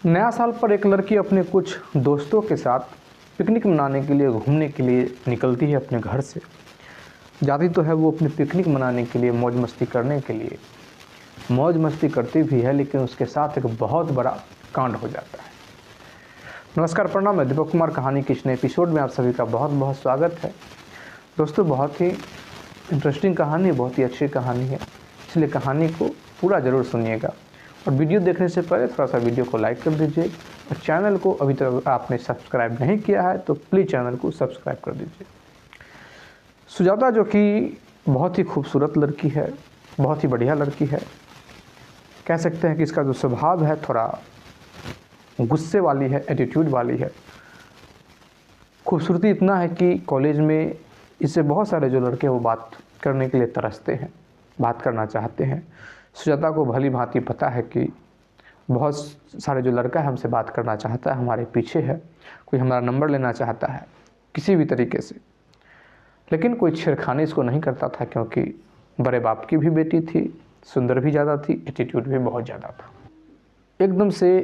नया साल पर एक लड़की अपने कुछ दोस्तों के साथ पिकनिक मनाने के लिए घूमने के लिए निकलती है अपने घर से। जाती तो है वो अपनी पिकनिक मनाने के लिए, मौज मस्ती करने के लिए। मौज मस्ती करती भी है, लेकिन उसके साथ एक बहुत बड़ा कांड हो जाता है। नमस्कार, प्रणाम। मैं दीपक कुमार कहानी के इस नए एपिसोड में आप सभी का बहुत बहुत स्वागत है। दोस्तों, बहुत ही इंटरेस्टिंग कहानी, बहुत ही अच्छी कहानी है, इसलिए कहानी को पूरा ज़रूर सुनिएगा। और वीडियो देखने से पहले थोड़ा सा वीडियो को लाइक कर दीजिए, और चैनल को अभी तक आपने सब्सक्राइब नहीं किया है तो प्लीज़ चैनल को सब्सक्राइब कर दीजिए। सुजाता जो कि बहुत ही खूबसूरत लड़की है, बहुत ही बढ़िया लड़की है। कह सकते हैं कि इसका जो स्वभाव है थोड़ा गुस्से वाली है, एटीट्यूड वाली है। खूबसूरती इतना है कि कॉलेज में इससे बहुत सारे जो लड़के वो बात करने के लिए तरसते हैं, बात करना चाहते हैं। सुजाता को भली भांति पता है कि बहुत सारे जो लड़का है हमसे बात करना चाहता है, हमारे पीछे है, कोई हमारा नंबर लेना चाहता है किसी भी तरीके से। लेकिन कोई छेड़खानी इसको नहीं करता था, क्योंकि बड़े बाप की भी बेटी थी, सुंदर भी ज़्यादा थी, एटीट्यूड भी बहुत ज़्यादा था। एकदम से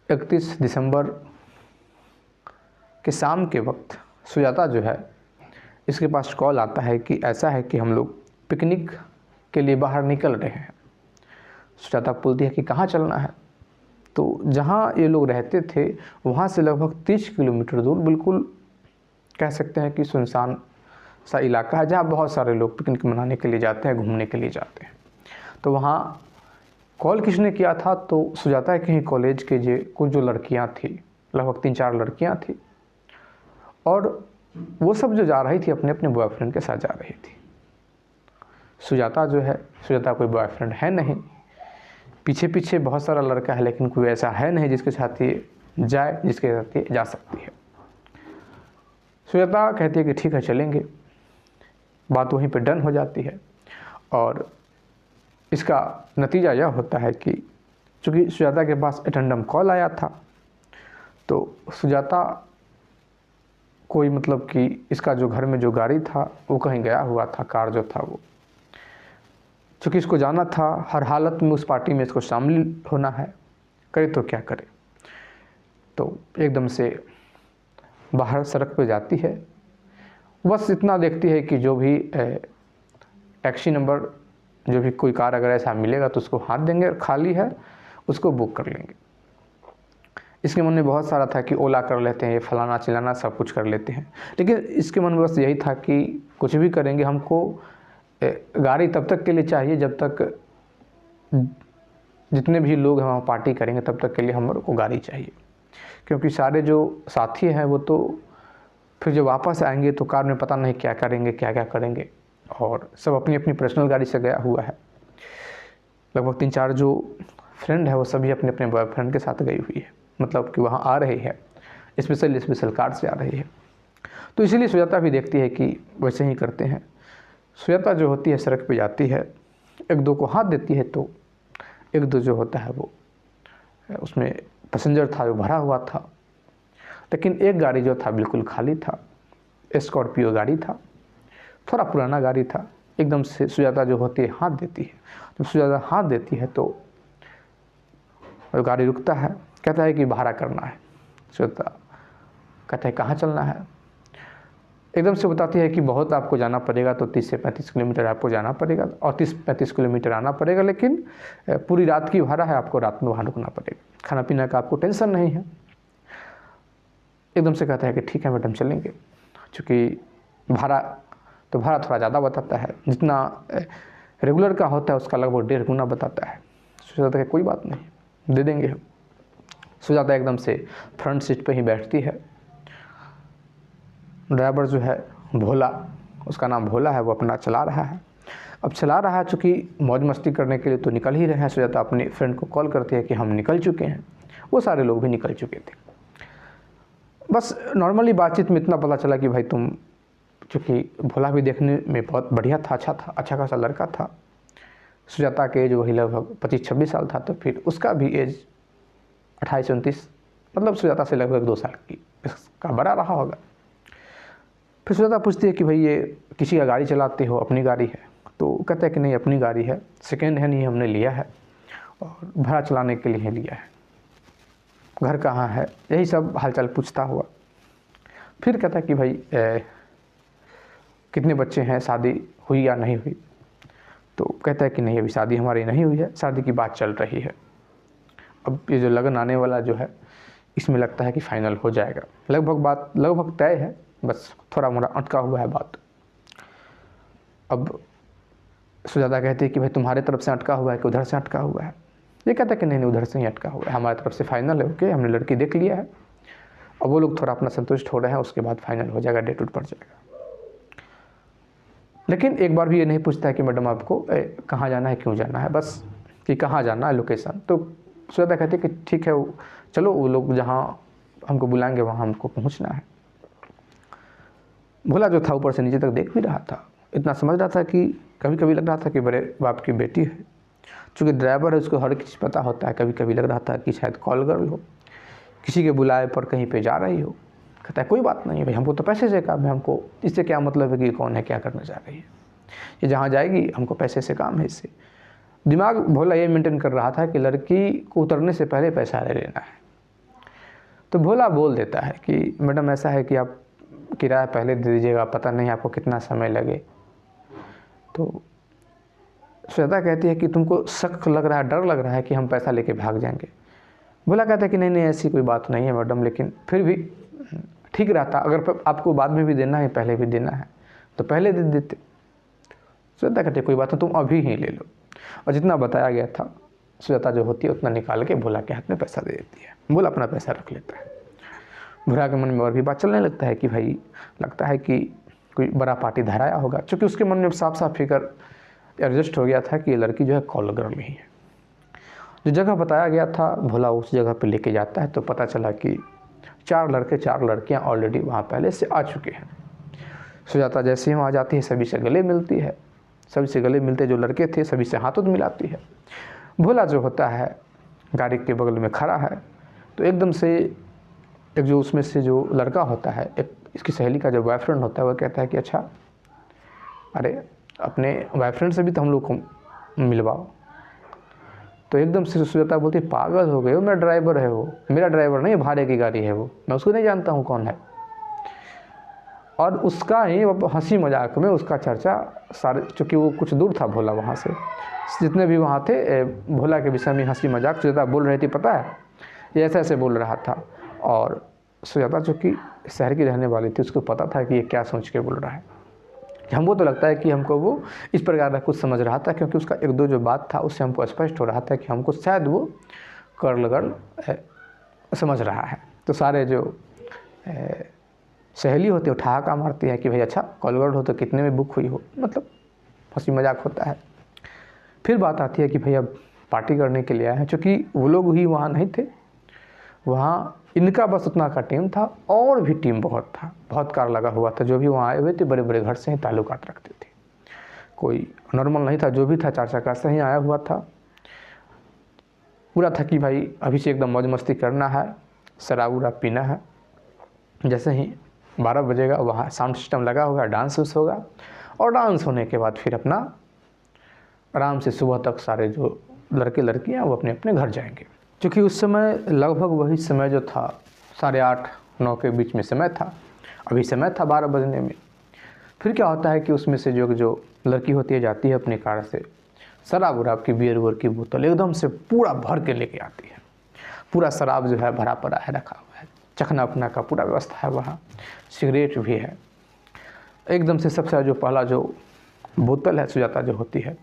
31 दिसंबर के शाम के वक्त सुजाता जो है, इसके पास कॉल आता है कि ऐसा है कि हम लोग पिकनिक के लिए बाहर निकल रहे हैं। सुजाता बोलती है कि कहाँ चलना है। तो जहाँ ये लोग रहते थे वहाँ से लगभग 30 किलोमीटर दूर, बिल्कुल कह सकते हैं कि सुनसान सा इलाका है, जहाँ बहुत सारे लोग पिकनिक मनाने के लिए जाते हैं, घूमने के लिए जाते हैं। तो वहाँ कॉल किसने किया था, तो सुजाता के ही कॉलेज के कुछ जो लड़कियाँ थी, लगभग 3-4 लड़कियाँ थी, और वो सब जो जा रही थी अपने अपने बॉयफ्रेंड के साथ जा रही थी। सुजाता जो है, सुजाता कोई बॉयफ्रेंड है नहीं, पीछे पीछे बहुत सारा लड़का है, लेकिन कोई ऐसा है नहीं जिसके साथ ये जाए, जिसके साथ ये जा सकती है। सुजाता कहती है कि ठीक है चलेंगे। बात वहीं पे डन हो जाती है, और इसका नतीजा यह होता है कि चूँकि सुजाता के पास अटेंडम कॉल आया था, तो सुजाता कोई मतलब कि इसका जो घर में जो गाड़ी था वो कहीं गया हुआ था, कार जो था वो, चूँकि इसको जाना था, हर हालत में उस पार्टी में इसको शामिल होना है, करे तो क्या करे। तो एकदम से बाहर सड़क पे जाती है, बस इतना देखती है कि जो भी टैक्सी नंबर, जो भी कोई कार अगर ऐसा मिलेगा तो उसको हाथ देंगे, और खाली है उसको बुक कर लेंगे। इसके मन में बहुत सारा था कि ओला कर लेते हैं, ये फलाना चिलाना सब कुछ कर लेते हैं, लेकिन इसके मन में बस यही था कि कुछ भी करेंगे, हमको गाड़ी तब तक के लिए चाहिए जब तक जितने भी लोग हैं वहाँ पार्टी करेंगे, तब तक के लिए हमको गाड़ी चाहिए। क्योंकि सारे जो साथी हैं वो तो फिर जब वापस आएंगे तो कार में पता नहीं क्या करेंगे, क्या क्या करेंगे, और सब अपनी अपनी पर्सनल गाड़ी से गया हुआ है। लगभग 3-4 जो फ्रेंड है वो सभी अपने अपने बॉयफ्रेंड के साथ गई हुई है, मतलब कि वहाँ आ रही है, स्पेशल कार से आ रही है। तो इसीलिए सुजाता भी देखती है कि वैसे ही करते हैं। सुजाता जो होती है सड़क पे जाती है, एक दो को हाथ देती है, तो एक दो जो होता है वो उसमें पैसेंजर था, वो भरा हुआ था, लेकिन एक गाड़ी जो था बिल्कुल खाली था, स्कॉर्पियो गाड़ी था, थोड़ा पुराना गाड़ी था। एकदम से सुजाता जो होती है हाथ देती है। जब सुजाता हाथ देती है तो गाड़ी रुकता है, कहता है कि भाड़ा करना है। सुजाता कहता है कहाँ चलना है। एकदम से बताती है कि बहुत आपको जाना पड़ेगा, तो 30 से 35 किलोमीटर आपको जाना पड़ेगा, और 30-35 किलोमीटर आना पड़ेगा, लेकिन पूरी रात की भाड़ा है, आपको रात में वहाँ रुकना पड़ेगा, खाना पीना का आपको टेंशन नहीं है। एकदम से कहता है कि ठीक है मैडम चलेंगे। चूँकि भाड़ा थोड़ा ज़्यादा बताता है, जितना रेगुलर का होता है उसका लगभग 1.5 गुना बताता है। सुजाता है कोई बात नहीं, दे देंगे हम। सुजाता एकदम से फ्रंट सीट पे ही बैठती है। ड्राइवर जो है भोला, उसका नाम भोला है, वो अपना चला रहा है। अब चला रहा है, चूँकि मौज मस्ती करने के लिए तो निकल ही रहे हैं। सुजाता अपने फ्रेंड को कॉल करती है कि हम निकल चुके हैं। वो सारे लोग भी निकल चुके थे। बस नॉर्मली बातचीत में इतना पता चला कि भाई तुम, चूँकि भोला भी देखने में बहुत बढ़िया था, अच्छा खासा लड़का था। सुजाता के एज वही लगभग 25-26 साल था, तो फिर उसका भी एज 28-29, मतलब सुजाता से लगभग 2 साल की इसका बड़ा रहा होगा। फिर सुजाता पूछती है कि भाई ये किसी का गाड़ी चलाते हो, अपनी गाड़ी है? तो कहता है कि नहीं अपनी गाड़ी है, सेकेंड हैंड ही हमने लिया है और भाड़ा चलाने के लिए लिया है। घर कहाँ है, यही सब हालचाल पूछता हुआ। फिर कहता कि भाई कितने बच्चे हैं, शादी हुई या नहीं हुई। तो कहता है कि नहीं, अभी शादी हमारी नहीं हुई है, शादी की बात चल रही है। अब ये जो लगन आने वाला जो है, इसमें लगता है कि फाइनल हो जाएगा, बात लगभग तय है, बस थोड़ा मोड़ा अटका हुआ है बात। अब सुजाता कहती है कि भाई तुम्हारे तरफ से अटका हुआ है कि उधर से अटका हुआ है। ये कहता है कि नहीं उधर से ही अटका हुआ है, हमारी तरफ से फाइनल है, ओके, हमने लड़की देख लिया है। अब वो लोग थोड़ा अपना संतुष्ट हो रहे हैं, उसके बाद फाइनल हो जाएगा, डेट उठ पड़ जाएगा। लेकिन एक बार भी ये नहीं पूछता है कि मैडम आपको कहाँ जाना है, क्यों जाना है, बस कि कहाँ जाना है, लोकेशन। तो सुजाता कहती है कि ठीक है, चलो वो लोग जहाँ हमको बुलाएंगे वहाँ हमको पहुँचना है। भोला जो था ऊपर से नीचे तक देख भी रहा था, इतना समझ रहा था कि कभी कभी लग रहा था कि बड़े बाप की बेटी है, चूँकि ड्राइवर है उसको हर चीज़ पता होता है। कभी कभी लग रहा था कि शायद कॉल गर्ल हो, किसी के बुलाए पर कहीं पे जा रही हो। कहता है कोई बात नहीं है भाई, हमको तो पैसे से काम है, हमको इससे क्या मतलब है कि कौन है, क्या करना चाह रही है, ये जहाँ जाएगी हमको पैसे से काम है। इससे दिमाग भोला ये मेंटेन कर रहा था कि लड़की को उतरने से पहले पैसा ले लेना है। तो भोला बोल देता है कि मैडम ऐसा है कि आप किराया पहले दे दीजिएगा, पता नहीं आपको कितना समय लगे। तो श्वेता कहती है कि तुमको शक लग रहा है, डर लग रहा है कि हम पैसा लेके भाग जाएंगे। भोला कहता है कि नहीं ऐसी कोई बात नहीं है मैडम, लेकिन फिर भी ठीक रहता, अगर आपको बाद में भी देना है पहले भी देना है तो पहले दे देते। श्वेता कहती है कोई बात नहीं, तुम अभी ही ले लो। और जितना बताया गया था श्वेता जो होती है उतना निकाल के भोला के हाथ में पैसा दे देती है। भोला अपना पैसा रख लेता है। भोला के मन में और भी बात चलने लगता है कि भाई लगता है कि कोई बड़ा पार्टी धराया होगा, क्योंकि उसके मन में साफ साफ फिक्र एडजस्ट हो गया था कि ये लड़की जो है कॉल गर्ल ही है। जो जगह बताया गया था भोला उस जगह पे लेके जाता है, तो पता चला कि 4 लड़के 4 लड़कियां ऑलरेडी वहाँ पहले से आ चुके हैं। सुजाता जैसे ही वहाँ जाती है सभी से गले मिलती है, सभी से गले मिलते जो लड़के थे सभी से हाथों मिलाती है। भोला जो होता है गाड़ी के बगल में खड़ा है, तो एकदम से एक जो उसमें से जो लड़का होता है, एक इसकी सहेली का जो बॉयफ्रेंड होता है, वह कहता है कि अच्छा अरे अपने बॉयफ्रेंड से भी तो हम लोग को मिलवाओ। तो एकदम से सुजाता बोलती पागल हो गए हो, मेरा ड्राइवर है वो, मेरा ड्राइवर नहीं, भाड़े की गाड़ी है वो, मैं उसको नहीं जानता हूँ कौन है। और उसका ही हंसी मजाक में उसका चर्चा सारे, चूँकि वो कुछ दूर था भोला वहाँ से, जितने भी वहाँ थे भोला के विषय में हंसी मजाक सुजाता बोल रही थी, पता है ये ऐसे ऐसे बोल रहा था। और सुजाता जो कि शहर की रहने वाली थी उसको पता था कि ये क्या सोच के बोल रहा है। हमको तो लगता है कि हमको वो इस प्रकार का कुछ समझ रहा था, क्योंकि उसका एक दो जो बात था उससे हमको स्पष्ट हो रहा था कि हमको शायद वो कर्ल गर्ल समझ रहा है। तो सारे जो सहेली होती है ठहाका मारती है कि भाई अच्छा कॉल गर्ल हो तो कितने में बुक हुई हो, मतलब हंसी मजाक होता है। फिर बात आती है कि भाई अब पार्टी करने के लिए आए हैं, चूँकि वो लोग ही वहाँ नहीं थे, वहाँ इनका बस उतना का टीम था, और भी टीम बहुत था, बहुत कार लगा हुआ था। जो भी वहाँ आए हुए थे बड़े बड़े घर से ही ताल्लुकात रखते थे, कोई नॉर्मल नहीं था, जो भी था 4 चक्का से ही आया हुआ था। पूरा था कि भाई अभी से एकदम मौज मस्ती करना है, शराब उराब पीना है। जैसे ही 12 बजेगा वहाँ साउंड सिस्टम लगा होगा, डांस उस होगा, और डांस होने के बाद फिर अपना आराम से सुबह तक सारे जो लड़के लड़कियाँ वो अपने अपने घर जाएंगे। क्योंकि उस समय लगभग वही समय जो था 8:30-9 के बीच में समय था, अभी समय था 12 बजने में। फिर क्या होता है कि उसमें से जो लड़की होती है जाती है अपनी कार से शराब उराब की बियर वोर की बोतल एकदम से पूरा भर के लेके आती है। पूरा शराब जो है भरा पड़ा है, रखा हुआ है, चखना अपना का पूरा व्यवस्था है, वहाँ सिगरेट भी है। एकदम से सबसे जो पहला जो बोतल है सुजाता जो होती है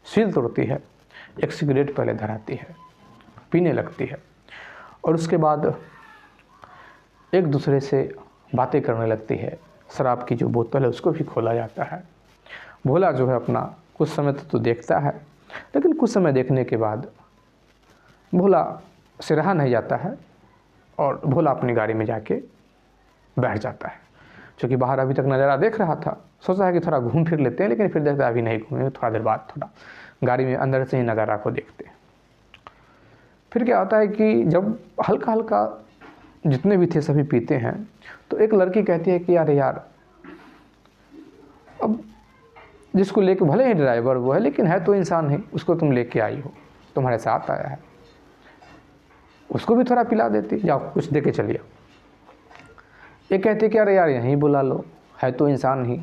सील तोड़ती है, एक सिगरेट पहले धराती है, पीने लगती है, और उसके बाद एक दूसरे से बातें करने लगती है। शराब की जो बोतल है उसको भी खोला जाता है। भोला जो है अपना कुछ समय तो देखता है, लेकिन कुछ समय देखने के बाद भोला से रहा नहीं जाता है, और भोला अपनी गाड़ी में जाके बैठ जाता है। क्योंकि बाहर अभी तक नज़ारा देख रहा था, सोचा है कि थोड़ा घूम फिर लेते हैं, लेकिन फिर देखता है अभी नहीं घूमेंगे, थोड़ा देर बाद थोड़ा गाड़ी में अंदर से ही नज़ारा को देखते हैं। फिर क्या होता है कि जब हल्का हल्का जितने भी थे सभी पीते हैं, तो एक लड़की कहती है कि यार अब जिसको लेके भले ही ड्राइवर वो है, लेकिन है तो इंसान ही, उसको तुम लेके आई हो, तुम्हारे साथ आया है। उसको भी थोड़ा पिला देती, जाओ कुछ दे के चलिए। ये कहते कि अरे यार यहीं बुला लो, है तो इंसान ही।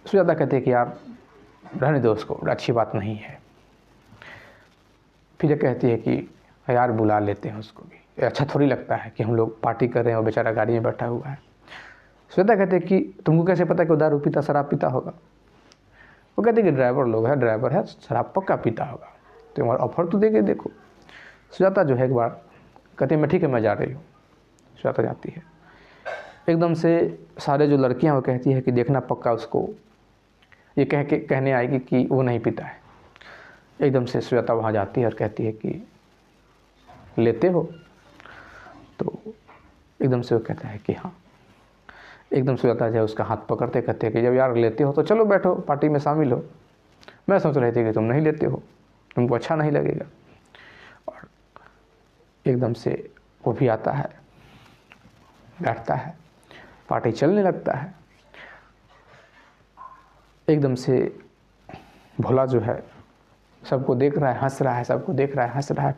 सुजाता कहते कि यार रहने दो उसको, अच्छी बात नहीं है। फिर ये कहती है कि यार बुला लेते हैं उसको भी, ये अच्छा थोड़ी लगता है कि हम लोग पार्टी कर रहे हैं और बेचारा गाड़ी में बैठा हुआ है। सुजाता कहते कि तुमको कैसे पता कि वो दारू पीता शराब पीता होगा? वो कहते कि ड्राइवर लोग है, ड्राइवर है, शराब पक्का पीता होगा, तो एक बार ऑफर तो दे के देखो। सुजाता जो है एक बार कहती मैं ठीक है मैं जा रही हूँ। सुजाता जाती है। एकदम से सारे जो लड़कियाँ वो कहती है कि देखना पक्का उसको ये कहने आएगी कि वो नहीं पीता है। एकदम से सुजाता वहाँ जाती है और कहती है कि लेते हो? तो एकदम से वो कहता है कि हाँ। एकदम सुजाता जो है उसका हाथ पकड़ते कहते हैं कि जब यार लेते हो तो चलो बैठो पार्टी में शामिल हो। मैं सोच रही थी कि तुम नहीं लेते हो, तुमको अच्छा नहीं लगेगा। और एकदम से वो भी आता है, बैठता है, पार्टी चलने लगता है। एकदम से भोला जो है सबको देख रहा है, हंस रहा है, सबको देख रहा है, हंस रहा है,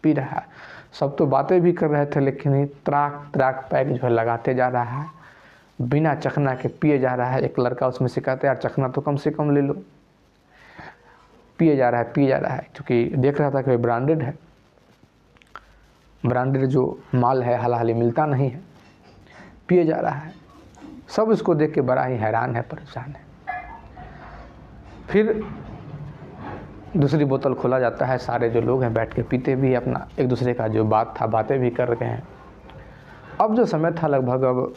पी रहा है। सब तो बातें भी कर रहे थे, लेकिन ये त्राक पैक जो है लगाते जा रहा है, बिना चखना के पिए जा रहा है। एक लड़का उसमें से कहता है यार चखना तो कम से कम ले लो। पिए जा रहा है क्योंकि देख रहा था कि ब्रांडेड है, ब्रांडेड जो माल है हाल मिलता नहीं है। पिए जा रहा है, सब इसको देख के बड़ा ही हैरान है, परेशान है। फिर दूसरी बोतल खोला जाता है, सारे जो लोग हैं बैठ के पीते भी अपना, एक दूसरे का जो बात था बातें भी कर रहे हैं। अब जो समय था लगभग अब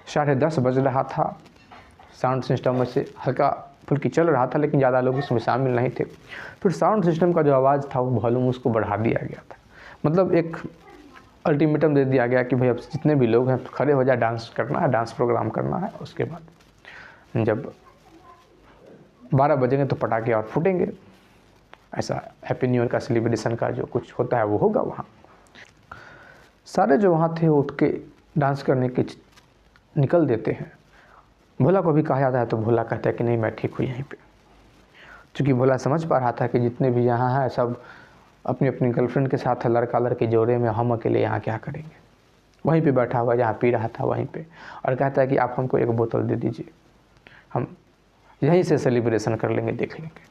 10:30 बज रहा था। साउंड सिस्टम में से हल्का फुल्की चल रहा था, लेकिन ज़्यादा लोग उसमें शामिल नहीं थे। फिर साउंड सिस्टम का जो आवाज़ था वो वॉल्यूम उसको बढ़ा दिया गया था। मतलब एक अल्टीमेटम दे दिया गया कि भाई अब जितने भी लोग हैं खड़े हो जाए, डांस करना है, डांस प्रोग्राम करना है। उसके बाद जब 12 बजेंगे तो पटाखे और फूटेंगे। ऐसा हैप्पी न्यू ईयर का सेलिब्रेशन का जो कुछ होता है वो होगा वहाँ। सारे जो वहाँ थे उठ के डांस करने के निकल देते हैं। भोला को भी कहा जाता है तो भोला कहता है कि नहीं मैं ठीक हूँ यहीं पे, क्योंकि भोला समझ पा रहा था कि जितने भी यहाँ हैं सब अपनी अपनी गर्लफ्रेंड के साथ है, लड़का लड़की जोड़े में, हम अकेले यहाँ क्या करेंगे। वहीं पे बैठा हुआ जहाँ पी रहा था वहीं पे, और कहता है कि आप हमको एक बोतल दे दीजिए, हम यहीं से सेलिब्रेशन कर लेंगे, देख लेंगे।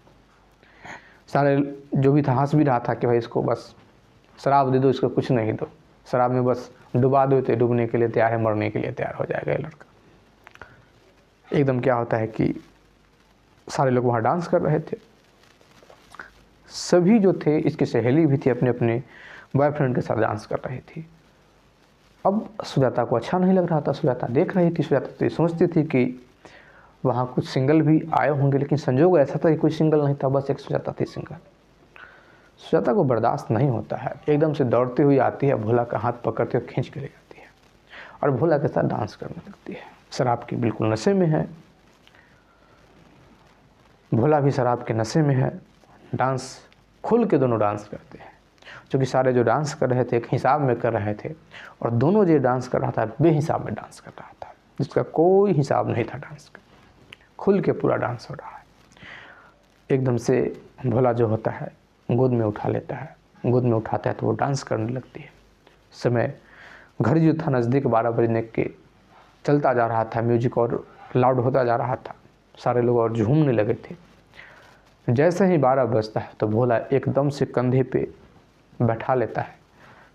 सारे जो भी था हंस भी रहा था कि भाई इसको बस शराब दे दो, इसको कुछ नहीं दो, शराब में बस डुबा दो तो डूबने के लिए तैयार है, मरने के लिए तैयार हो जाएगा ये लड़का। एकदम क्या होता है कि सारे लोग वहाँ डांस कर रहे थे। सभी जो थे, इसकी सहेली भी थी, अपने अपने बॉयफ्रेंड के साथ डांस कर रही थी। अब सुजाता को अच्छा नहीं लग रहा था, सुजाता देख रही थी। सुजाता तो सोचती थी कि वहाँ कुछ सिंगल भी आए होंगे, लेकिन संजोग ऐसा था कि कोई सिंगल नहीं था, बस एक सुजाता थी सिंगल। सुजाता को बर्दाश्त नहीं होता है, एकदम से दौड़ती हुई आती है, भोला का हाथ पकड़ते हुए खींच के ले जाती है और भोला के साथ डांस करने लगती है। शराब की बिल्कुल नशे में है, भोला भी शराब के नशे में है। डांस खुल के दोनों डांस करते हैं, क्योंकि सारे जो डांस कर रहे थे एक हिसाब में कर रहे थे, और दोनों जो डांस कर रहा था बेहिसाब में डांस कर रहा था, जिसका कोई हिसाब नहीं था डांस का। खुल के पूरा डांस हो रहा है। एकदम से भोला जो होता है गोद में उठा लेता है, गोद में उठाता है तो वो डांस करने लगती है। समय घर जो था नज़दीक 12 बजने के चलता जा रहा था, म्यूजिक और लाउड होता जा रहा था, सारे लोग और झूमने लगे थे। जैसे ही 12 बजता है तो भोला एकदम से कंधे पे बैठा लेता है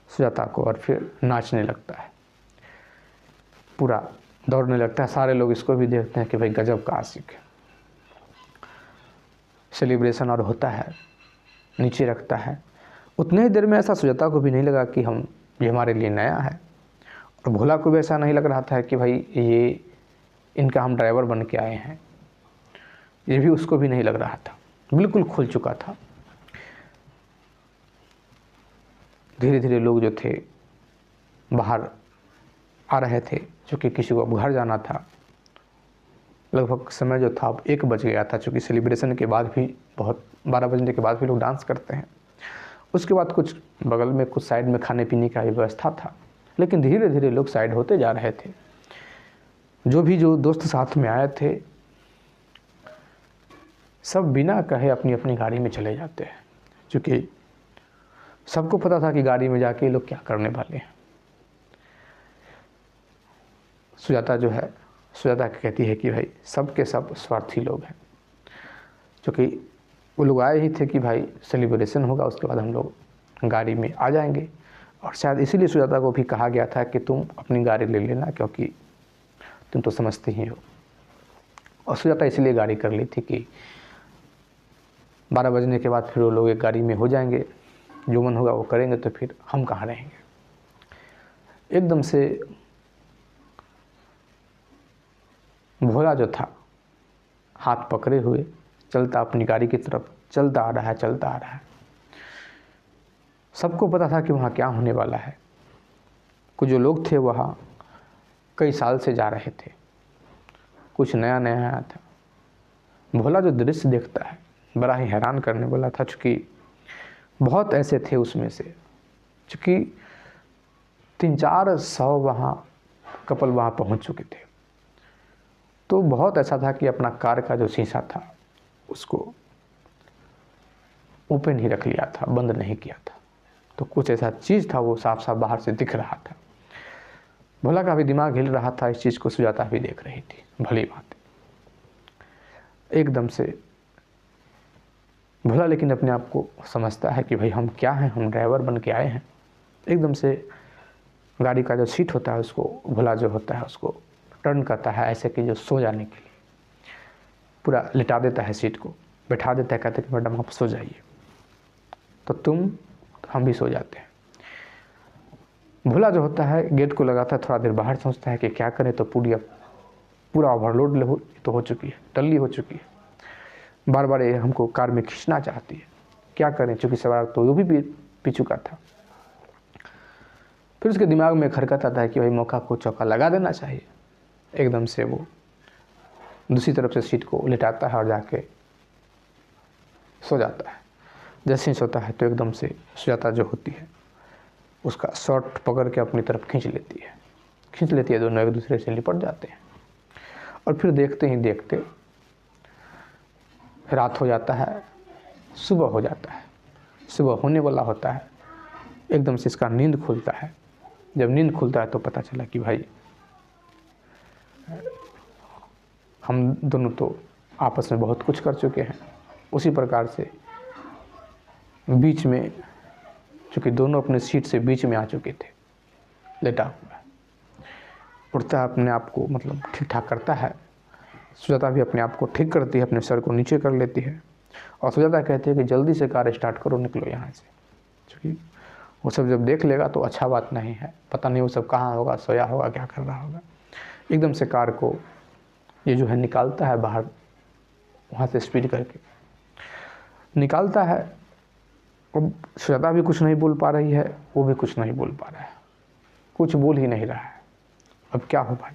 सुजाता को और फिर नाचने लगता है, पूरा दौड़ने लगता है। सारे लोग इसको भी देखते हैं कि भाई गजब का आशिक है। सेलिब्रेशन और होता है, नीचे रखता है। उतने ही देर में ऐसा सुजाता को भी नहीं लगा कि ये हमारे लिए नया है, और भोला को भी ऐसा नहीं लग रहा था कि भाई ये इनका हम ड्राइवर बन के आए हैं, ये भी उसको भी नहीं लग रहा था। बिल्कुल खुल चुका था। धीरे धीरे लोग जो थे बाहर आ रहे थे, क्योंकि किसी को अब घर जाना था। लगभग समय जो था अब 1 बज गया था, क्योंकि सेलिब्रेशन के बाद भी 12 बजने के बाद भी लोग डांस करते हैं। उसके बाद कुछ बगल में कुछ साइड में खाने पीने का व्यवस्था था, लेकिन धीरे धीरे लोग साइड होते जा रहे थे। जो दोस्त साथ में आए थे सब बिना कहे अपनी अपनी गाड़ी में चले जाते हैं, क्योंकि सबको पता था कि गाड़ी में जाके ये लोग क्या करने वाले हैं। सुजाता जो है, सुजाता कहती है कि भाई सब के सब स्वार्थी लोग हैं, क्योंकि वो लोग आए ही थे कि भाई सेलिब्रेशन होगा, उसके बाद हम लोग गाड़ी में आ जाएंगे। और शायद इसीलिए सुजाता को भी कहा गया था कि तुम अपनी गाड़ी ले लेना, क्योंकि तुम तो समझती ही हो। और सुजाता इसलिए गाड़ी कर ली थी कि 12 बजने के बाद फिर वो लोग एक गाड़ी में हो जाएंगे, जो मन होगा वो करेंगे, तो फिर हम कहाँ रहेंगे। एकदम से भोला जो था हाथ पकड़े हुए चलता अपनी गाड़ी की तरफ चलता आ रहा है, चलता आ रहा है। सबको पता था कि वहाँ क्या होने वाला है। कुछ जो लोग थे वहाँ कई साल से जा रहे थे, कुछ नया नया आया था। भोला जो दृश्य देखता है बड़ा ही हैरान करने वाला था, चूँकि बहुत ऐसे थे उसमें से, चूँकि 300-400 वहाँ कपल वहाँ पहुँच चुके थे। तो बहुत ऐसा था कि अपना कार का जो शीशा था उसको ओपन ही रख लिया था, बंद नहीं किया था। तो कुछ ऐसा चीज़ था वो साफ साफ बाहर से दिख रहा था। भोला का भी दिमाग हिल रहा था, इस चीज़ को सुजाता भी देख रही थी भली बात। एकदम से भोला लेकिन अपने आप को समझता है कि भाई हम क्या हैं, हम ड्राइवर बन के आए हैं। एकदम से गाड़ी का जो सीट होता है उसको भोला जो होता है उसको टर्न करता है ऐसे कि जो सो जाने के लिए पूरा लिटा देता है, सीट को बैठा देता है, कहते कि मैडम आप सो जाइए। तो हम भी सो जाते हैं। भोला जो होता है गेट को लगाता है, थोड़ा देर बाहर सोचता है कि क्या करें, तो पूरा ओवरलोड तो हो चुकी है, टल्ली हो चुकी है। बार बार ये हमको कार में खींचना चाहती है, क्या करें, चूँकि सवार तो वो भी पी चुका था। फिर उसके दिमाग में खरकत आता है कि भाई मौका को चौका लगा देना चाहिए। एकदम से वो दूसरी तरफ से सीट को लिटाता है और जाके सो जाता है। जैसे ही सोता है तो एकदम से सुजाता जो होती है उसका शॉर्ट पकड़ के अपनी तरफ खींच लेती है। दोनों एक दूसरे से लिपट जाते हैं और फिर देखते ही देखते रात हो जाता है, सुबह हो जाता है। सुबह होने वाला होता है, एकदम से इसका नींद खुलता है। जब नींद खुलता है तो पता चला कि भाई हम दोनों तो आपस में बहुत कुछ कर चुके हैं। उसी प्रकार से बीच में, चूँकि दोनों अपने सीट से बीच में आ चुके थे, लेटा हुआ उठता है, अपने आप को मतलब ठीक ठाक करता है। सुजाता भी अपने आप को ठीक करती है, अपने सर को नीचे कर लेती है और सुजाता कहती है कि जल्दी से कार स्टार्ट करो, निकलो यहाँ से, क्योंकि वो सब जब देख लेगा तो अच्छा बात नहीं है। पता नहीं वो सब कहाँ होगा, सोया होगा, क्या कर रहा होगा। एकदम से कार को ये जो है निकालता है बाहर, वहाँ से स्पीड करके निकालता है। अब सुजाता भी कुछ नहीं बोल पा रही है, वो भी कुछ नहीं बोल पा रहा है, कुछ बोल ही नहीं रहा है। अब क्या हो भाई।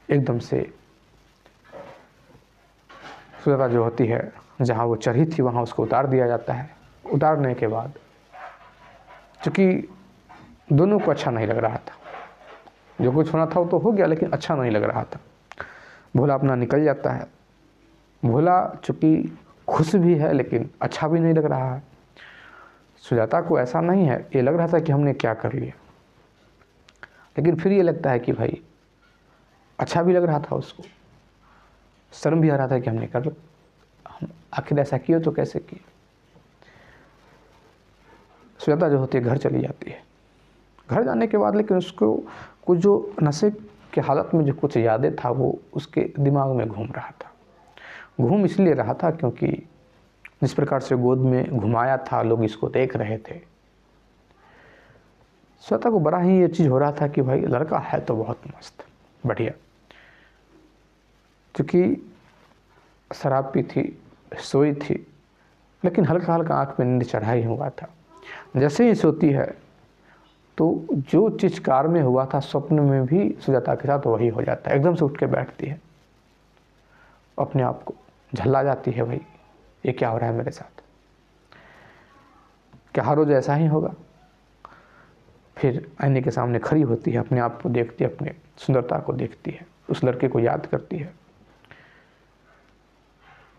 एकदम से सुजाता जो होती है जहाँ वो चढ़ी थी वहाँ उसको उतार दिया जाता है। उतारने के बाद चूँकि दोनों को अच्छा नहीं लग रहा था, जो कुछ होना था वो तो हो गया, लेकिन अच्छा नहीं लग रहा था। भोला अपना निकल जाता है। भोला चूँकि खुश भी है लेकिन अच्छा भी नहीं लग रहा है। सुजाता को ऐसा नहीं है, ये लग रहा था कि हमने क्या कर लिया, लेकिन फिर ये लगता है कि भाई अच्छा भी लग रहा था उसको, शर्म भी आ रहा था कि हम आखिर ऐसा किए तो कैसे किए। सुजाता जो होती है घर चली जाती है। घर जाने के बाद लेकिन उसको कुछ जो नशे के हालत में जो कुछ यादें था वो उसके दिमाग में घूम रहा था। घूम इसलिए रहा था क्योंकि जिस प्रकार से गोद में घुमाया था, लोग इसको देख रहे थे। सुजाता को बड़ा ही ये चीज़ हो रहा था कि भाई लड़का है तो बहुत मस्त बढ़िया, क्योंकि शराब पी थी, सोई थी, लेकिन हल्का हल्का आँख में नींद चढ़ा ही हुआ था। जैसे ही सोती है तो जो चीज़ कार में हुआ था स्वप्न में भी सुजाता के साथ वही हो जाता है। एकदम से उठ के बैठती है, अपने आप को झल्ला जाती है, भाई ये क्या हो रहा है मेरे साथ, क्या हर रोज ऐसा ही होगा। फिर आईने के सामने खड़ी होती है, अपने आप को देखती है, अपने सुंदरता को देखती है, उस लड़के को याद करती है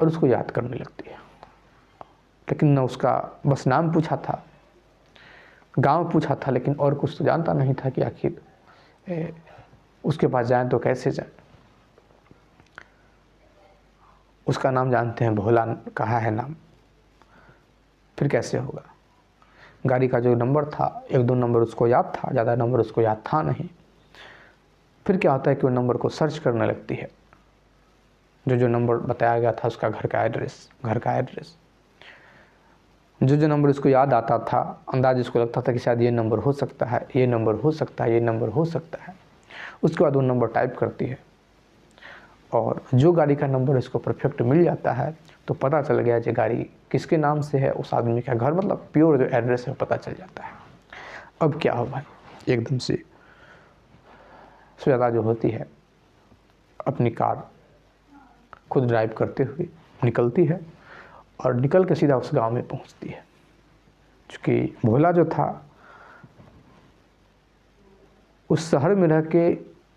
और उसको याद करने लगती है। लेकिन न उसका बस नाम पूछा था, गांव पूछा था, लेकिन और कुछ तो जानता नहीं था कि आखिर उसके पास जाएं तो कैसे जाएं। उसका नाम जानते हैं, भोला कहा है नाम, फिर कैसे होगा। गाड़ी का जो नंबर था, 1-2 नंबर उसको याद था, ज़्यादा नंबर उसको याद था नहीं। फिर क्या होता है कि वो नंबर को सर्च करने लगती है, जो नंबर बताया गया था उसका घर का एड्रेस, जो नंबर उसको याद आता था, अंदाज उसको लगता था कि शायद ये नंबर हो सकता है, ये नंबर हो सकता है, ये नंबर हो सकता है। उसके बाद वो नंबर टाइप करती है और जो गाड़ी का नंबर इसको परफेक्ट मिल जाता है तो पता चल गया कि गाड़ी किसके नाम से है, उस आदमी का घर, मतलब प्योर जो एड्रेस है पता चल जाता है। अब क्या हो भाई, एकदम से सुजाता जो होती है अपनी कार खुद ड्राइव करते हुए निकलती है और निकल के सीधा उस गांव में पहुंचती है। क्योंकि भोला जो था उस शहर में रह के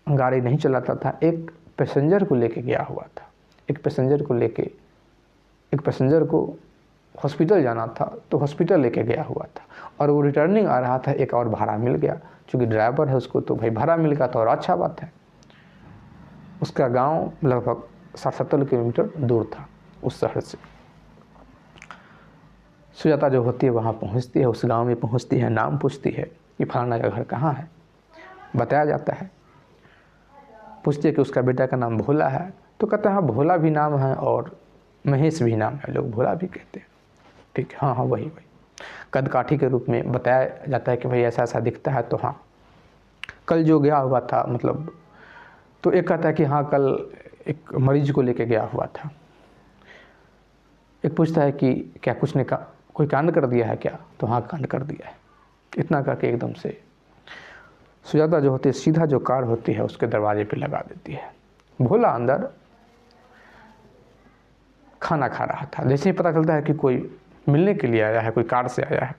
गाड़ी नहीं चलाता था, एक पैसेंजर को लेके गया हुआ था। एक पैसेंजर को हॉस्पिटल जाना था तो हॉस्पिटल लेके गया हुआ था और वो रिटर्निंग आ रहा था, एक और भाड़ा मिल गया। चूँकि ड्राइवर है उसको तो भाई भाड़ा मिल गया तो और अच्छा बात है। उसका गांव लगभग 60-70 किलोमीटर दूर था उस शहर से। सुजाता जो होती है वहाँ पहुँचती है, उस गांव में पहुँचती है, नाम पूछती है कि फलाना का घर कहाँ है, बताया जाता है। पूछती है कि उसका बेटा का नाम भोला है, तो कहते हैं हाँ भोला भी नाम है और महेश भी नाम है, लोग भोला भी कहते हैं। ठीक है, हाँ वही कद काठी के रूप में बताया जाता है कि भाई ऐसा ऐसा दिखता है। तो हाँ कल जो गया हुआ था, मतलब तो एक कहता है कि हाँ कल एक मरीज को लेके गया हुआ था। एक पूछता है कि क्या कुछ ने कोई कांड कर दिया है क्या, तो हाँ कांड कर दिया है। इतना करके एकदम से सुजाता जो होती है सीधा जो कार होती है उसके दरवाजे पे लगा देती है। भोला अंदर खाना खा रहा था। जैसे ही पता चलता है कि कोई मिलने के लिए आया है, कोई कार से आया है,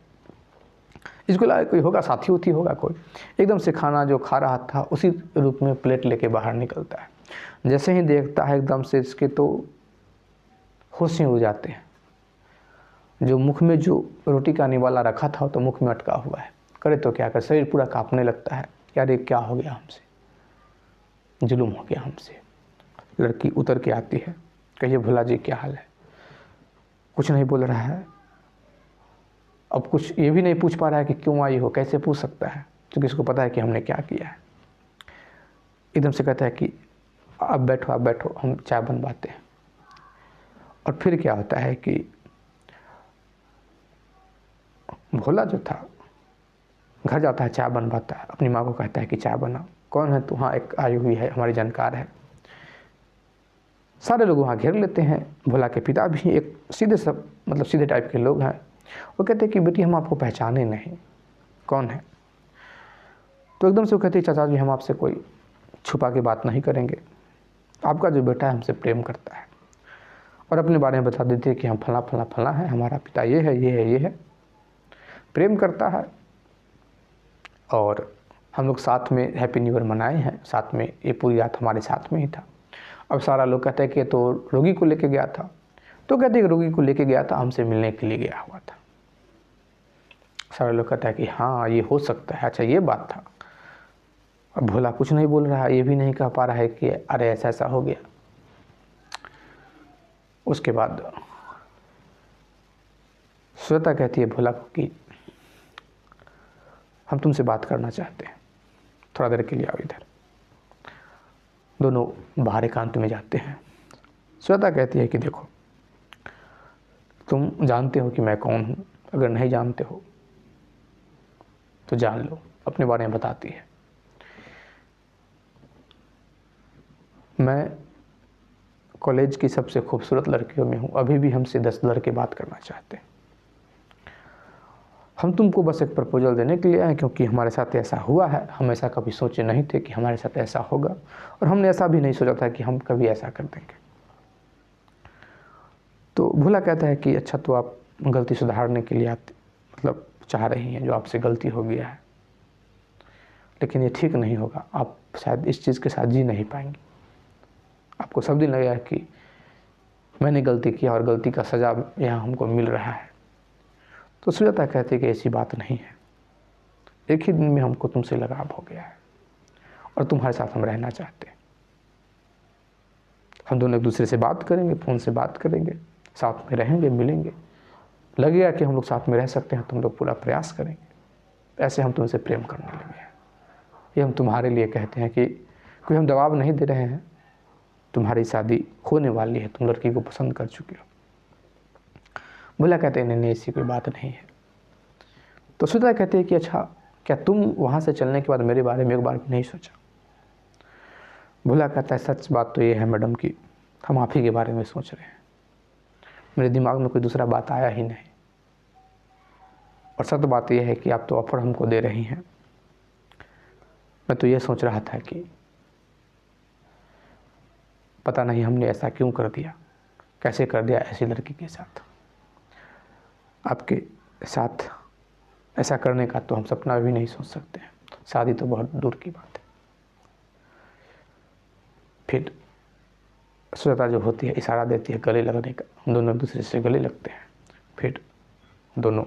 इसको लगा कोई होगा, साथी उथी होगा कोई, एकदम से खाना जो खा रहा था उसी रूप में प्लेट लेके बाहर निकलता है। जैसे ही देखता है एकदम से इसके तो होश ही उड़ जाते हैं। जो मुख में जो रोटी का निवाला रखा था तो मुख में अटका हुआ है, करे तो क्या करे, शरीर पूरा कांपने लगता है। यार ये क्या हो गया हमसे, जुल्म हो गया हमसे। लड़की उतर के आती है, कहिए भोला जी क्या हाल है। कुछ नहीं बोल रहा है, अब कुछ ये भी नहीं पूछ पा रहा है कि क्यों आई हो, कैसे पूछ सकता है क्योंकि इसको पता है कि हमने क्या किया है। एकदम से कहता है कि आप बैठो हम चाय बनवाते हैं। और फिर क्या होता है कि भोला जो था घर जाता है, चाय बनवाता है, अपनी माँ को कहता है कि चाय बनाओ। कौन है तू, हाँ एक आई हुई है हमारी जानकार है। सारे लोग वहाँ घेर लेते हैं। भोला के पिता भी एक सीधे टाइप के लोग हैं। वो कहते हैं कि बेटी हम आपको पहचाने नहीं, कौन है। तो एकदम से वो कहते हैं चाचा जी हम आपसे कोई छुपा के बात नहीं करेंगे, आपका जो बेटा है हमसे प्रेम करता है। और अपने बारे में बता देते हैं कि हम फला है, हमारा पिता ये है, प्रेम करता है। और हम लोग साथ में हैप्पी न्यू ईयर मनाए हैं, साथ में ये पूरी रात हमारे साथ में ही था। अब सारा लोग कहते हैं कि तो रोगी को लेके गया था, तो कहते हैं कि रोगी को लेके गया था, हमसे मिलने के लिए गया हुआ था। सारे लोग कहते हैं कि हाँ ये हो सकता है, अच्छा ये बात था। अब भोला कुछ नहीं बोल रहा है, ये भी नहीं कह पा रहा है कि अरे ऐसा ऐसा हो गया। उसके बाद श्वेता कहती है भोला को कि हम तुमसे बात करना चाहते हैं, थोड़ा देर के लिए आओ इधर। दोनों बाहर एकांत में जाते हैं। श्वेता कहती है कि देखो तुम जानते हो कि मैं कौन हूँ, अगर नहीं जानते हो तो जान लो। अपने बारे में बताती है। मैं कॉलेज की सबसे खूबसूरत लड़कियों में हूँ, अभी भी हमसे 10 लड़के बात करना चाहते हैं। हम तुमको बस एक प्रपोजल देने के लिए आए क्योंकि हमारे साथ ऐसा हुआ है। हम ऐसा कभी सोचे नहीं थे कि हमारे साथ ऐसा होगा, और हमने ऐसा भी नहीं सोचा था कि हम कभी ऐसा कर देंगे। तो भोला कहता है कि अच्छा तो आप गलती सुधारने के लिए आते चाह रही हैं, जो आपसे गलती हो गया है, लेकिन ये ठीक नहीं होगा, आप शायद इस चीज़ के साथ जी नहीं पाएंगी। आपको सब दिन लगेगा कि मैंने गलती किया और गलती का सज़ा यहाँ हमको मिल रहा है। तो सुजाता कहती है कि ऐसी बात नहीं है, एक ही दिन में हमको तुमसे लगाव हो गया है और तुम्हारे साथ हम रहना चाहते हैं। हम दोनों एक दूसरे से बात करेंगे, फ़ोन से बात करेंगे, साथ में रहेंगे, मिलेंगे, लगेगा कि हम लोग साथ में रह सकते हैं, तुम लोग पूरा प्रयास करेंगे। ऐसे हम तुमसे प्रेम करने लगे हैं। ये हम तुम्हारे लिए कहते हैं कि कोई हम दबाव नहीं दे रहे हैं, तुम्हारी शादी होने वाली है, तुम लड़की को पसंद कर चुके हो। भोला कहते हैं नहीं ऐसी कोई बात नहीं है। तो सुधा कहते हैं कि अच्छा, क्या तुम वहाँ से चलने के बाद मेरे बारे में एक बार भी नहीं सोचा? भोला कहता है सच बात तो ये है मैडम कि हम आप ही के बारे में सोच रहे हैं, मेरे दिमाग में कोई दूसरा बात आया ही नहीं। और सच बात यह है कि आप तो ऑफर हमको दे रही हैं, मैं तो ये सोच रहा था कि पता नहीं हमने ऐसा क्यों कर दिया, कैसे कर दिया ऐसी लड़की के साथ। आपके साथ ऐसा करने का तो हम सपना भी नहीं सोच सकते हैं, शादी तो बहुत दूर की बात है। फिर सुजाता जो होती है इशारा देती है गले लगने का, हम दोनों एक दूसरे से गले लगते हैं। फिर दोनों,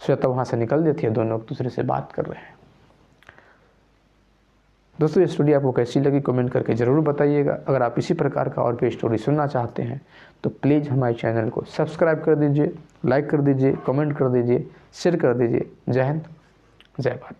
सुजाता वहाँ से निकल देती है, दोनों एक दूसरे से बात कर रहे हैं। दोस्तों ये स्टोरी आपको कैसी लगी कमेंट करके ज़रूर बताइएगा। अगर आप इसी प्रकार का और भी स्टोरी सुनना चाहते हैं तो प्लीज़ हमारे चैनल को सब्सक्राइब कर दीजिए, लाइक कर दीजिए, कमेंट कर दीजिए, शेयर कर दीजिए। जय हिंद, जय भारत।